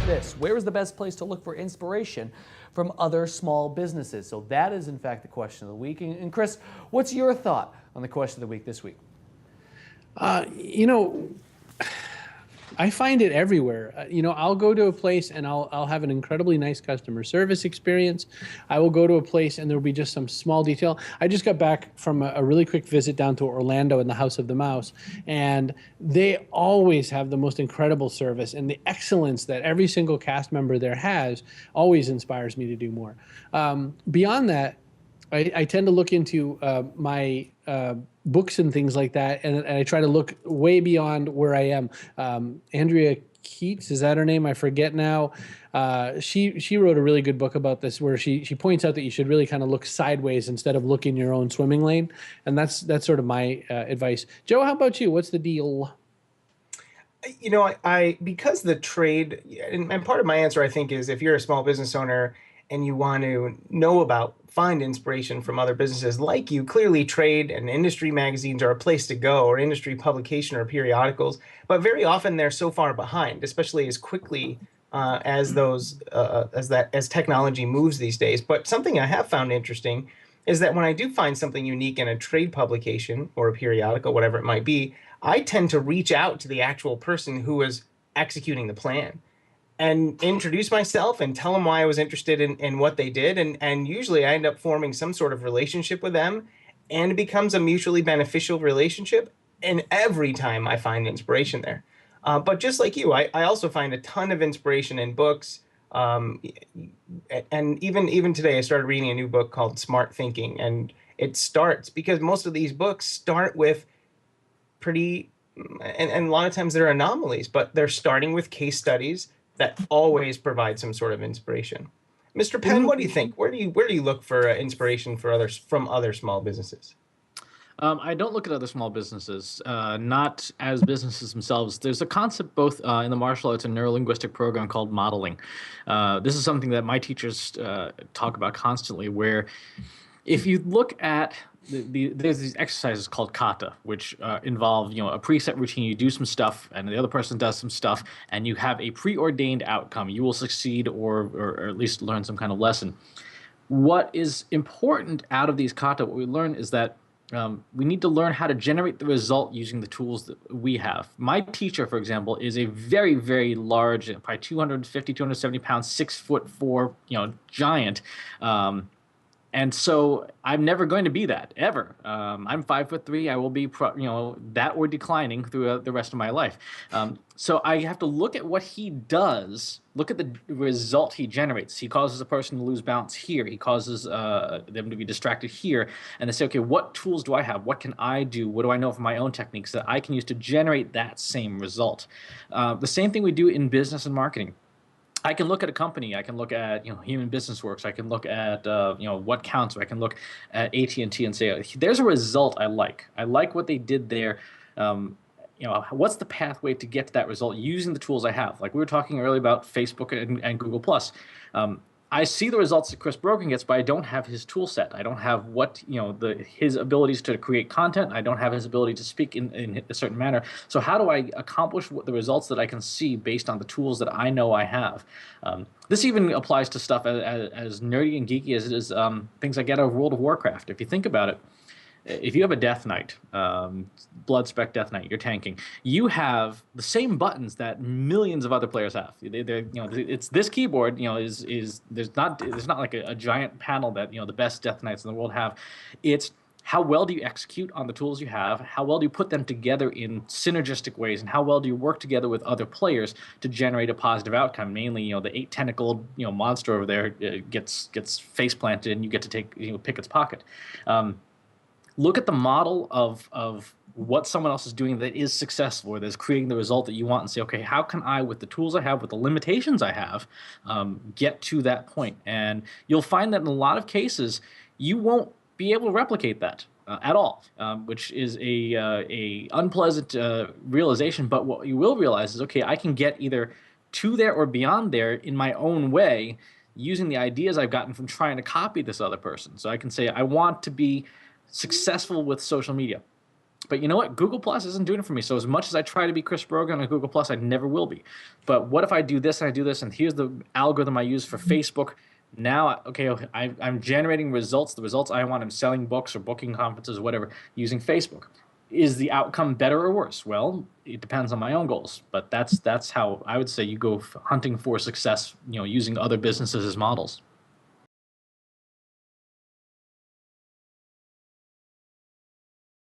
This, where is the best place to look for inspiration from other small businesses? So that is in fact the question of the week. And Chris, what's your thought on the question of the week this week? You know, I find it everywhere. You know, I'll go to a place and I'll have an incredibly nice customer service experience. I will go to a place and there'll be just some small detail. I just got back from a really quick visit down to Orlando in the House of the Mouse, and they always have the most incredible service, and the excellence that every single cast member there has always inspires me to do more. Beyond that, I tend to look into my books and things like that, and I try to look way beyond where I am. Andrea Keats, is that her name? I forget now. She wrote a really good book about this, where she points out that you should really kind of look sideways instead of look in your own swimming lane, and that's sort of my advice. Joe, how about you? What's the deal? You know, I because the trade, and part of my answer, I think, is if you're a small business owner and you want to find inspiration from other businesses like you, clearly trade and industry magazines are a place to go, or industry publication or periodicals. But very often they're so far behind, especially as quickly as technology moves these days. But something I have found interesting is that when I do find something unique in a trade publication or a periodical, whatever it might be, I tend to reach out to the actual person who is executing the plan and introduce myself and tell them why I was interested in what they did. And usually I end up forming some sort of relationship with them, and it becomes a mutually beneficial relationship. And every time I find inspiration there. But just like you, I also find a ton of inspiration in books. And even today, I started reading a new book called Smart Thinking. And it starts, because most of these books start with pretty, and a lot of times they're anomalies, but they're starting with case studies that always provide some sort of inspiration. Mr. Penn, what do you think? Where do you look for inspiration from other small businesses? I don't look at other small businesses, not as businesses themselves. There's a concept both in the martial arts and neurolinguistic program called modeling. This is something that my teachers talk about constantly, where if you look at there's these exercises called kata, which involve a preset routine. You do some stuff, and the other person does some stuff, and you have a preordained outcome. You will succeed, or at least learn some kind of lesson. What is important out of these kata, what we learn is that we need to learn how to generate the result using the tools that we have. My teacher, for example, is a very, very large, probably 250, 270 pounds, 6'4", giant. And so I'm never going to be that, ever. I'm 5'3". I will be, that or declining through the rest of my life. So I have to look at what he does, look at the result he generates. He causes a person to lose balance here. He causes them to be distracted here. And they say, okay, what tools do I have? What can I do? What do I know from my own techniques that I can use to generate that same result? The same thing we do in business and marketing. I can look at a company. I can look at Human Business Works. I can look at What Counts. Or I can look at AT&T and say, there's a result I like. I like what they did there. What's the pathway to get to that result using the tools I have? Like we were talking earlier about Facebook and Google+. I see the results that Chris Brogan gets, but I don't have his tool set. I don't have his abilities to create content. I don't have his ability to speak in a certain manner. So how do I accomplish the results that I can see based on the tools that I know I have? This even applies to stuff as nerdy and geeky as it is things I get out of World of Warcraft. If you think about it, if you have a Death Knight, Blood Spec Death Knight, you're tanking. You have the same buttons that millions of other players have. It's this keyboard. There's not like a giant panel that the best Death Knights in the world have. It's how well do you execute on the tools you have? How well do you put them together in synergistic ways? And how well do you work together with other players to generate a positive outcome? Mainly, the 8-tentacled monster over there gets face planted, and you get to pick its pocket. Look at the model of what someone else is doing that is successful, or that's creating the result that you want, and say, okay, how can I, with the tools I have, with the limitations I have, get to that point? And you'll find that in a lot of cases, you won't be able to replicate that at all, which is a unpleasant realization. But what you will realize is, okay, I can get either to there or beyond there in my own way, using the ideas I've gotten from trying to copy this other person. So I can say, I want to be successful with social media. But you know what? Google Plus isn't doing it for me. So as much as I try to be Chris Brogan on Google Plus, I never will be. But what if I do this and I do this, and here's the algorithm I use for Facebook. Now, okay, I'm generating results, the results I want. I'm selling books or booking conferences or whatever using Facebook. Is the outcome better or worse? Well, it depends on my own goals. But that's how I would say you go hunting for success, using other businesses as models.